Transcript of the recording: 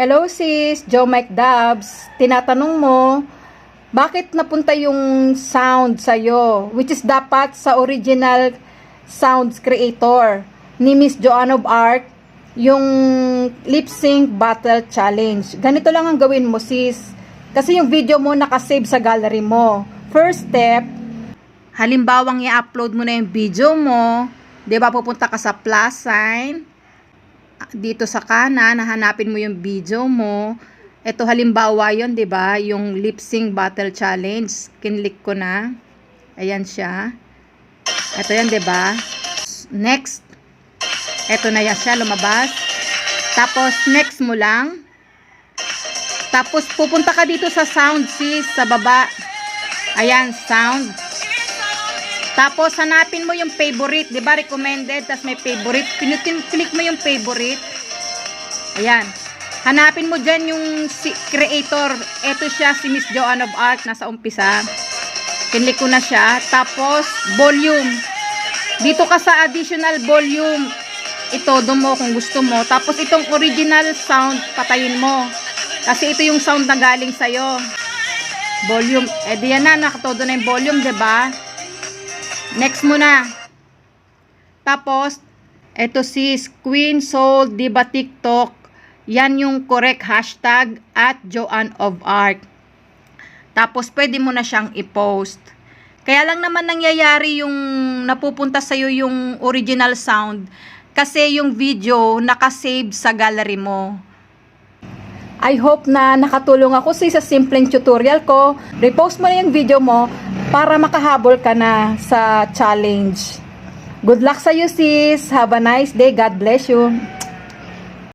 Hello sis, Joe Mike Dubs. Tinatanong mo, bakit napunta yung sound sa'yo? Which is dapat sa original sounds creator ni Miss Joan of Arc, yung lip sync battle challenge. Ganito lang ang gawin mo sis. Kasi yung video mo nakasave sa gallery mo. First step, halimbawang i-upload mo na yung video mo, 'di ba, pupunta ka sa plus sign. Dito sa kanan, hahanapin mo yung video mo. Ito halimbawa yon, 'di ba? Yung lip sync battle challenge. Kinlik ko na. Ayan siya. Ito yan, 'di ba? Next. Ito na yan siya, lumabas. Tapos next mo lang. Tapos pupunta ka dito sa sound sis, sa baba. Ayan, sound. Tapos hanapin mo yung favorite, 'di ba? Recommended, tapos may favorite. Click mo yung favorite. Ayan. Hanapin mo diyan yung creator. Ito siya, si Miss Joan of Arc, nasa umpisa. Click ko na siya. Tapos volume. Dito ka sa additional volume. Itodo mo kung gusto mo. Tapos itong original sound, patayin mo. Kasi ito yung sound na galing sa'yo. Volume. Eh di yan na, nakatodo na yung volume, 'di ba? Next mo na. Tapos, eto sis, Queen Soul Diva TikTok. Yan yung correct hashtag at Joan of Arc. Tapos, pwede mo na siyang i-post. Kaya lang naman nangyayari yung napupunta sa'yo yung original sound. Kasi yung video nakasave sa gallery mo. I hope na nakatulong ako sa simpleng tutorial ko. Repost mo na yung video mo para makahabol ka na sa challenge. Good luck sa you sis. Have a nice day. God bless you.